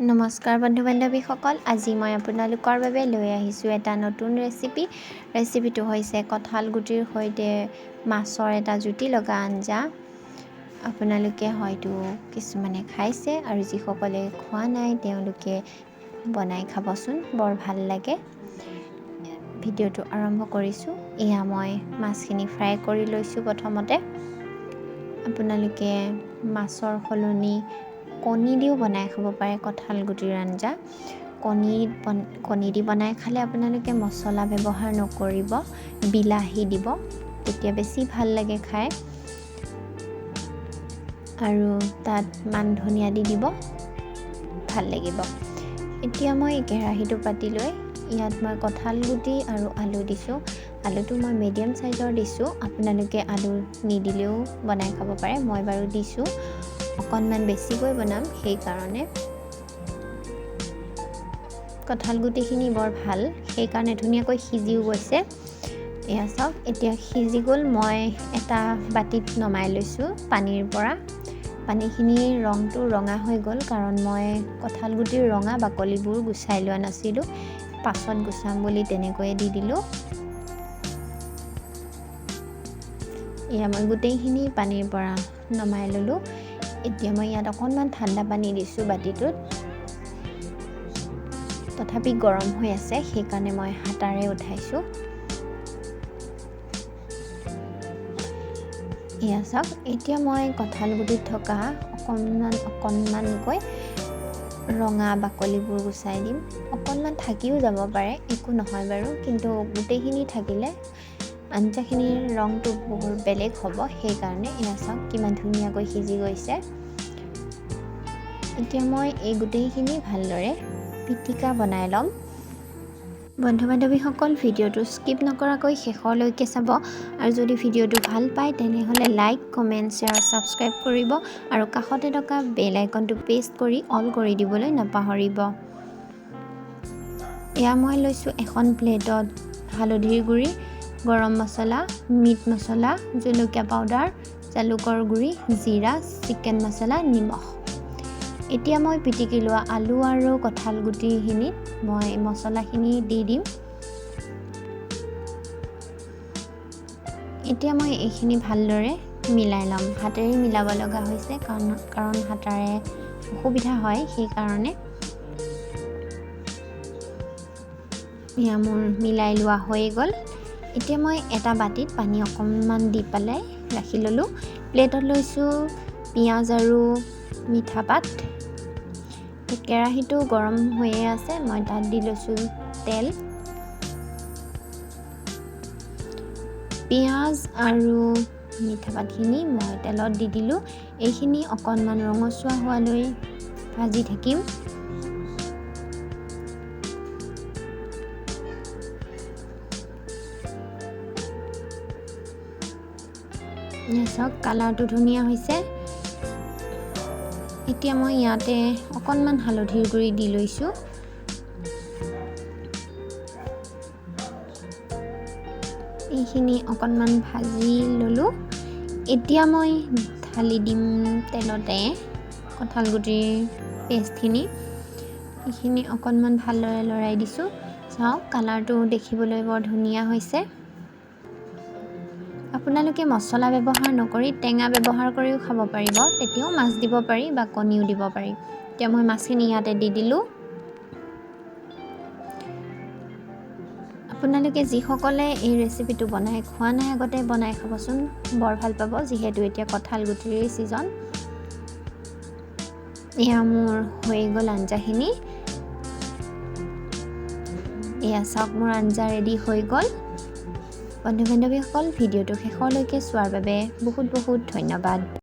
নমস্কাৰ বন্ধু বান্ধৱীসকল, আজি মই আপোনালোকৰ বাবে লৈ আহিছোঁ এটা নতুন ৰেচিপিটো হৈছে কঁঠাল গুটিৰ সৈতে মাছৰ এটা জুতি লগা আঞ্জা। আপোনালোকে হয়তো কিছুমানে খাইছে আৰু যিসকলে খোৱা নাই তেওঁলোকে বনাই খাবচোন, বৰ ভাল লাগে। ভিডিঅ'টো আৰম্ভ কৰিছোঁ। এয়া মই মাছখিনি ফ্ৰাই কৰি লৈছোঁ। প্ৰথমতে আপোনালোকে মাছৰ সলনি কণী দিও বনাই খাব পাৰে কঁঠাল গুটিৰ আঞ্জা। কণী দি বনাই খালে আপোনালোকে মছলা ব্যৱহাৰ নকৰিব, বিলাহী দিব, তেতিয়া বেছি ভাল লাগে খাই। আৰু তাত মান ধনিয়া দি দিব, ভাল লাগিব। এতিয়া মই কেৰাহীটো পাতি লৈ ইয়াত মই কঁঠাল গুটি আৰু আলু দিছোঁ। আলুটো মই মিডিয়াম চাইজৰ দিছোঁ, আপোনালোকে আলু নিদিলেও বনাই খাব পাৰে। মই বাৰু দিছোঁ, অকণমান বেছিকৈ বনাম, সেইকাৰণে। কঁঠাল গুটিখিনি বৰ ভাল, সেইকাৰণে ধুনীয়াকৈ সিজিও গৈছে। এয়া চাওক, এতিয়া সিজি গ'ল। মই এটা বাতিত নমাই লৈছোঁ পানীৰ পৰা। পানীখিনিৰ ৰংটো ৰঙা হৈ গ'ল, কাৰণ মই কঁঠাল গুটিৰ ৰঙা বাকলিবোৰ গুচাই লোৱা নাছিলোঁ, পাছত গুচাম বুলি তেনেকৈয়ে দি দিলোঁ। এয়া মই গোটেইখিনি পানীৰ পৰা নমাই ল'লোঁ। এতিয়া মই ইয়াত অকণমান ঠাণ্ডা পানী দিছোঁ বাতিটোত, তথাপি গৰম হৈ আছে, সেইকাৰণে মই হাতাৰে উঠাইছোঁ। এয়া চাওক, এতিয়া মই কঁঠাল গুটিত থকা অকণমানকৈ ৰঙা বাকলিবোৰ গুচাই দিম। অকণমান থাকিও যাব পাৰে, একো নহয় বাৰু, কিন্তু গোটেইখিনি থাকিলে আঞ্জাখিনিৰ ৰংটো বহুত বেলেগ হ'ব, সেইকাৰণে। এয়া চাওক কিমান ধুনীয়াকৈ সিজি গৈছে। এতিয়া মই এই গোটেইখিনি ভালদৰে পিটিকা বনাই ল'ম। বন্ধু বান্ধৱীসকল, ভিডিঅ'টো স্কিপ নকৰাকৈ শেষলৈকে চাব, আৰু যদি ভিডিঅ'টো ভাল পায় তেনেহ'লে লাইক, কমেণ্ট, শ্বেয়াৰ, ছাবস্ক্ৰাইব কৰিব, আৰু কাষতে থকা বেল আইকনটো প্ৰেছ কৰি অল কৰি দিবলৈ নাপাহৰিব। এয়া মই লৈছোঁ এখন প্লেটত হালধিৰ গুড়ি, গৰম মছলা, মিট মছলা, জলকীয়া পাউডাৰ, জালুকৰ গুড়ি, জিৰা, চিকেন মছলা, নিমখ। এতিয়া মই পিটিকি লোৱা আলু আৰু কঁঠাল গুটিখিনিত মই মছলাখিনি দি দিম। এতিয়া মই এইখিনি ভালদৰে মিলাই ল'ম। হাতেৰে মিলাব লগা হৈছে, কাৰণ হাতাৰে অসুবিধা হয়, সেইকাৰণে। এয়া মোৰ মিলাই লোৱা হৈ গ'ল। এতিয়া মই এটা বাতিত পানী অকণমান দি পেলাই ৰাখি ল'লোঁ। প্লেটত লৈছোঁ পিঁয়াজ আৰু মিঠা পাত। কেৰাহীটো গৰম হৈয়ে আছে, মই তাত দি লৈছোঁ তেল। পিঁয়াজ আৰু মিঠা পাতখিনি মই তেলত দি দিলোঁ। এইখিনি অকণমান ৰঙচুৱা হোৱালৈ ভাজি থাকিম। চাওক, কালাৰটো ধুনীয়া হৈছে। এতিয়া মই ইয়াতে অকণমান হালধিৰ গুড়ি দি লৈছোঁ। এইখিনি অকণমান ভাজি ল'লোঁ। এতিয়া মই ঢালি দিম তেলতে কঁঠাল গুটিৰ পেষ্টখিনি। এইখিনি অকণমান ভালদৰে লৰাই দিছোঁ। চাওক, কালাৰটো দেখিবলৈ বৰ ধুনীয়া হৈছে। আপোনালোকে মছলা ব্যৱহাৰ নকৰি টেঙা ব্যৱহাৰ কৰিও খাব পাৰিব, তেতিয়াও মাছ দিব পাৰি বা কণীও দিব পাৰি। এতিয়া মই মাছখিনি ইয়াতে দি দিলোঁ। আপোনালোকে যিসকলে এই ৰেচিপিটো বনাই খোৱা নাই আগতে, বনাই খাবচোন, বৰ ভাল পাব, যিহেতু এতিয়া কঁঠাল গুটিৰ ছিজন। এয়া মোৰ হৈ গ'ল আঞ্জাখিনি। এয়া চাওক, মোৰ আঞ্জা ৰেডি হৈ গ'ল। বন্ধু বান্ধৱীসকল, ভিডিঅ'টো শেষলৈকে চোৱাৰ বাবে বহুত বহুত ধন্যবাদ।